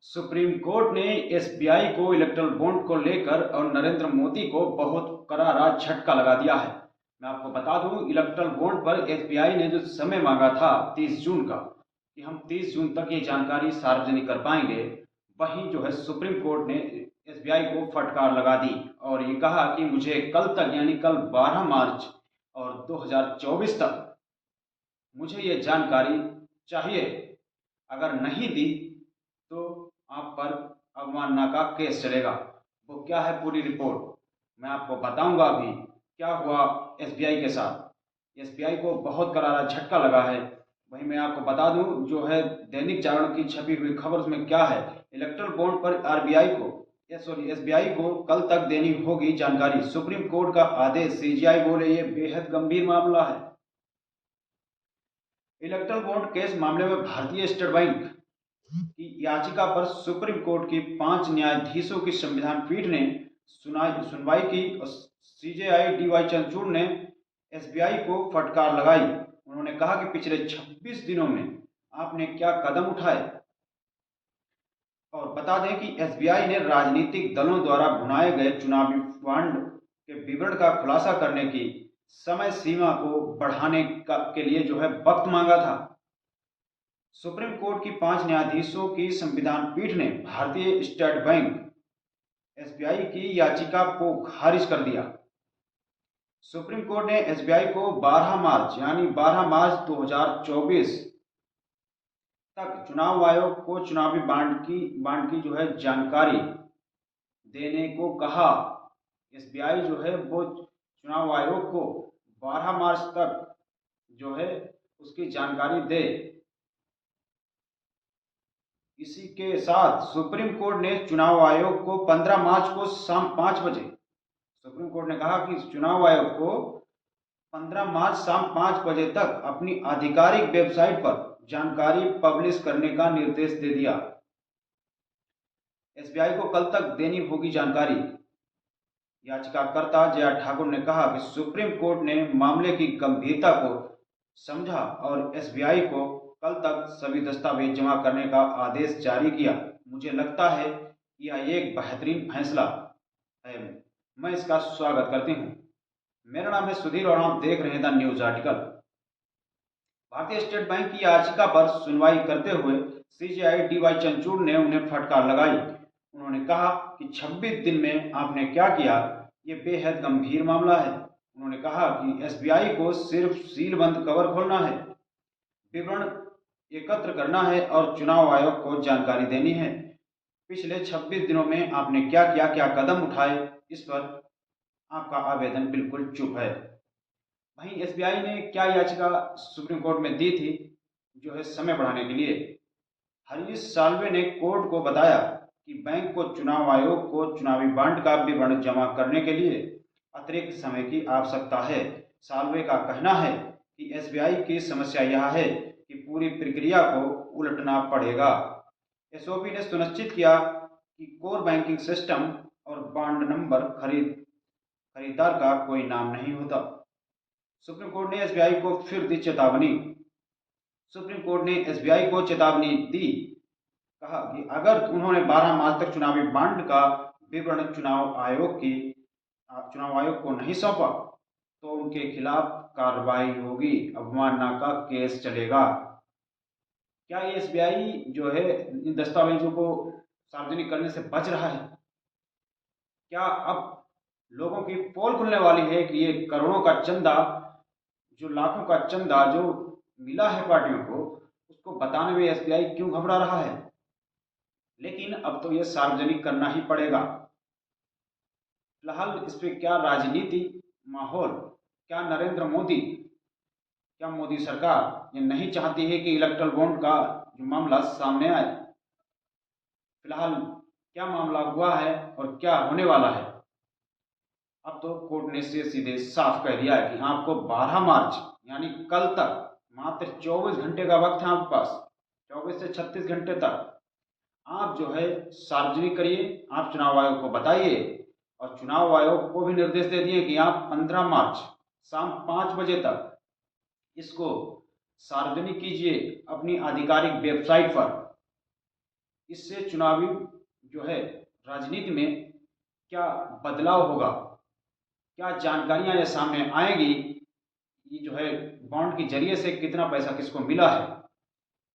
Supreme court ने SBI को electoral bond को लेकर और नरेंद्र मोदी को बहुत करारा झटका लगा दिया है। मैं आपको बता दूं, इलेक्टोरल बॉन्ड पर एसबीआई ने जो समय मांगा था 30 जून का, कि हम 30 जून तक ये जानकारी सार्वजनिक कर पाएंगे, वहीं जो है सुप्रीम कोर्ट ने एसबीआई को फटकार लगा दी और ये कहा कि मुझे कल तक यानी कल 12 मार्च और 2024 तक मुझे ये जानकारी चाहिए। अगर नहीं दी तो आप पर अवमानना का केस चलेगा। वो क्या है पूरी रिपोर्ट मैं आपको बताऊंगा। अभी क्या हुआ एसबीआई के साथ, एसबीआई को बहुत करारा झटका लगा है। वहीं मैं आपको बता दूं, जो है दैनिक जागरण की छपी हुई खबर, उसमें क्या है, इलेक्ट्रल बॉन्ड पर आरबीआई को एसबीआई को कल तक देनी होगी जानकारी, सुप्रीम कोर्ट का आदेश। सीजीआई बोले ये बेहद गंभीर मामला है। इलेक्ट्रल बॉन्ड केस मामले में भारतीय स्टेट बैंक की याचिका पर सुप्रीम कोर्ट की 5 न्यायाधीशों की संविधान पीठ ने सुनवाई की। सीजेआई डीवाई चंद्रचूड़ ने एसबीआई को फटकार लगाई। उन्होंने कहा कि पिछले 26 दिनों में आपने क्या कदम उठाए। और बता दें कि एसबीआई ने राजनीतिक दलों द्वारा भुनाए गए चुनावी फंड के विवरण का खुलासा करने की समय सीमा को बढ़ाने के लिए जो है वक्त मांगा था। सुप्रीम कोर्ट की 5 न्यायाधीशों की संविधान पीठ ने भारतीय स्टेट बैंक एसबीआई की याचिका को खारिज कर दिया। सुप्रीम कोर्ट ने एसबीआई को 12 मार्च यानी 12 मार्च 2024 तक चुनाव आयोग को चुनावी बांड की जो है जानकारी देने को कहा। एसबीआई जो है वो चुनाव आयोग को 12 मार्च तक जो है उसकी जानकारी दे। इसी के साथ सुप्रीम कोर्ट ने चुनाव आयोग को 15 मार्च को शाम 5 बजे, सुप्रीम कोर्ट ने कहा कि चुनाव आयोग को 15 मार्च शाम 5 बजे तक अपनी आधिकारिक वेबसाइट पर जानकारी पब्लिश करने का निर्देश दे दिया। एसबीआई को कल तक देनी होगी जानकारी। याचिकाकर्ता जया ठाकुर ने कहा कि सुप्रीम कोर्ट ने मामले की गंभीरता को समझा और एसबीआई को कल तक सभी दस्तावेज जमा करने का आदेश जारी किया। मुझे लगता है यह एक बेहतरीन फैसला है, मैं इसका स्वागत करती हूँ। मेरा नाम है सुधीर और आप देख रहे हैं द न्यूज आर्टिकल। भारतीय स्टेट बैंक की याचिका पर सुनवाई करते हुए सीजेआई डीवाई चंद्रचूड़ ने उन्हें फटकार लगाई। उन्होंने कहा कि 26 दिन में आपने क्या किया, ये बेहद गंभीर मामला है। उन्होंने कहा कि एसबीआई को सिर्फ सीलबंद कवर खोलना है, विवरण एकत्र करना है और चुनाव आयोग को जानकारी देनी है। पिछले 26 दिनों में आपने क्या किया, क्या कदम उठाए, इस पर आपका आवेदन बिल्कुल चुप है। वहीं एसबीआई ने क्या याचिका सुप्रीम कोर्ट में दी थी, जो है समय बढ़ाने के लिए। हरीश साल्वे ने कोर्ट को बताया कि बैंक को चुनाव आयोग को चुनावी बांड का विवरण जमा करने के लिए अतिरिक्त समय की आवश्यकता है। साल्वे का कहना है कि एसबीआई की समस्या यह है कि पूरी प्रक्रिया को उलटना पड़ेगा। एसओपी ने सुनिश्चित किया कि कोर बैंकिंग सिस्टम और बांड नंबर खरीदार का कोई नाम नहीं होता। सुप्रीम कोर्ट ने एसबीआई को फिर दी चेतावनी। सुप्रीम कोर्ट ने एसबीआई को चेतावनी दी, कहा कि अगर उन्होंने 12 मार्च तक चुनावी बांड का विवरण चुनाव आयोग को नहीं सौंपा तो उनके खिलाफ कार्रवाई होगी, अवमानना का केस चलेगा। क्या ये एसबीआई जो है इन दस्तावेजों को सार्वजनिक करने से बच रहा है? क्या अब लोगों की पोल खुलने वाली है कि ये करोड़ों का चंदा, जो लाखों का चंदा जो मिला है पार्टियों को, उसको बताने में एसबीआई क्यों घबरा रहा है? लेकिन अब तो ये सार्वजनिक करना ही पड़ेगा। फिलहाल इस पे क्या राजनीति माहौल, क्या नरेंद्र मोदी, क्या मोदी सरकार ये नहीं चाहती है कि इलेक्ट्रल बॉन्ड का जो मामला सामने आए? फिलहाल क्या मामला हुआ है और क्या होने वाला है, अब तो कोर्ट ने से सीधे साफ कह दिया है कि आपको 12 मार्च यानी कल तक मात्र 24 घंटे का वक्त है आपके पास, 24 से 36 घंटे तक आप जो है सार्वजनिक करिए, आप चुनाव आयोग को बताइए। और चुनाव आयोग को भी निर्देश दे दिए कि आप 15 मार्च शाम 5 बजे तक इसको सार्वजनिक कीजिए अपनी आधिकारिक वेबसाइट पर। इससे चुनावी जो है राजनीति में क्या बदलाव होगा, क्या जानकारियां ये सामने आएंगी, ये जो है बॉन्ड के जरिए से कितना पैसा किसको मिला है,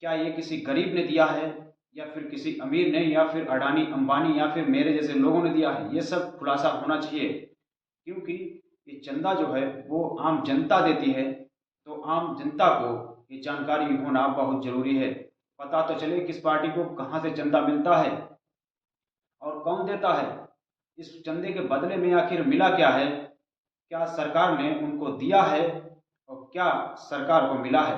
क्या ये किसी गरीब ने दिया है या फिर किसी अमीर ने या फिर अडानी अंबानी या फिर मेरे जैसे लोगों ने दिया है, ये सब खुलासा होना चाहिए। क्योंकि ये चंदा जो है वो आम जनता देती है, तो आम जनता को ये जानकारी होना बहुत जरूरी है। पता तो चले किस पार्टी को कहाँ से चंदा मिलता है और कौन देता है, इस चंदे के बदले में आखिर मिला क्या है, क्या सरकार ने उनको दिया है और क्या सरकार को मिला है।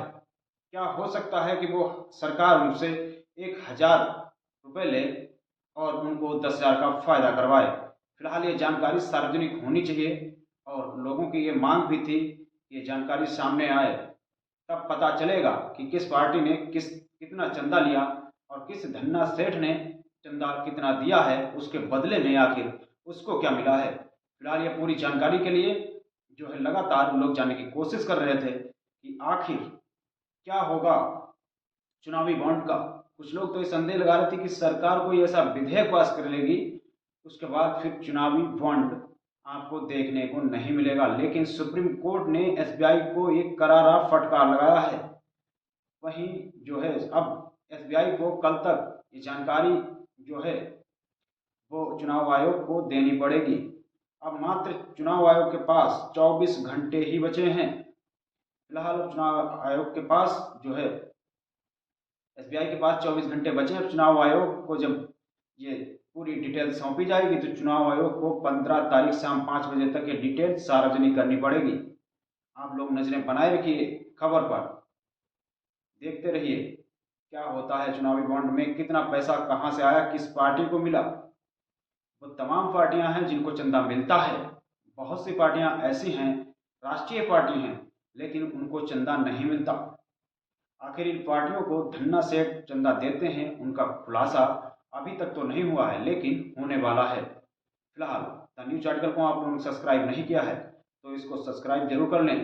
क्या हो सकता है कि वो सरकार उनसे 1,000 रुपये ले और उनको 10,000 का फायदा करवाए। फिलहाल ये जानकारी सार्वजनिक होनी चाहिए और लोगों की ये मांग भी थी कि ये जानकारी सामने आए, तब पता चलेगा कि किस पार्टी ने कितना चंदा लिया और किस धन्ना सेठ ने चंदा कितना दिया है, उसके बदले में आखिर उसको क्या मिला है। फिलहाल ये पूरी जानकारी के लिए जो है लगातार लोग जानने की कोशिश कर रहे थे कि आखिर क्या होगा चुनावी बॉन्ड का। कुछ लोग तो ये संदेह लगा रहे थे कि सरकार कोई ऐसा विधेयक पास कर लेगी, उसके बाद फिर चुनावी बॉन्ड आपको देखने को नहीं मिलेगा। लेकिन सुप्रीम कोर्ट ने एसबीआई को एक करारा फटकार लगाया है। वहीं जो है अब एसबीआई को कल तक ये जानकारी जो है वो चुनाव आयोग को देनी पड़ेगी। अब मात्र चुनाव आयोग के पास 24 घंटे ही बचे हैं। फिलहाल चुनाव आयोग के पास जो है एसबीआई के पास 24 घंटे बचे हैं। चुनाव आयोग को जब ये पूरी डिटेल सौंपी जाएगी तो चुनाव आयोग को 15 तारीख शाम 5 बजे तक ये डिटेल सार्वजनिक करनी पड़ेगी। आप लोग नजरें बनाए रखिए खबर पर, देखते रहिए क्या होता है चुनावी बॉन्ड में, कितना पैसा कहां से आया, किस पार्टी को मिला। वो तमाम पार्टियां हैं जिनको चंदा मिलता है। बहुत सी पार्टियां ऐसी हैं, राष्ट्रीय पार्टी हैं, लेकिन उनको चंदा नहीं मिलता। आखिर इन पार्टियों को धन्ना सेठ चंदा देते हैं, उनका खुलासा अभी तक तो नहीं हुआ है लेकिन होने वाला है। फिलहाल द न्यूज आर्टिकल को आप लोगों ने सब्सक्राइब नहीं किया है तो इसको सब्सक्राइब जरूर कर लें,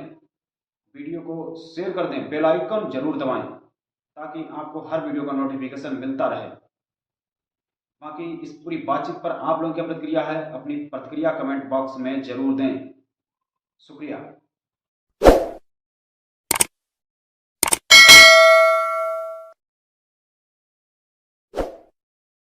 वीडियो को शेयर कर दें, बेल आइकन जरूर दबाएं ताकि आपको हर वीडियो का नोटिफिकेशन मिलता रहे। बाकी इस पूरी बातचीत पर आप लोगों की प्रतिक्रिया है, अपनी प्रतिक्रिया कमेंट बॉक्स में जरूर दें। शुक्रिया।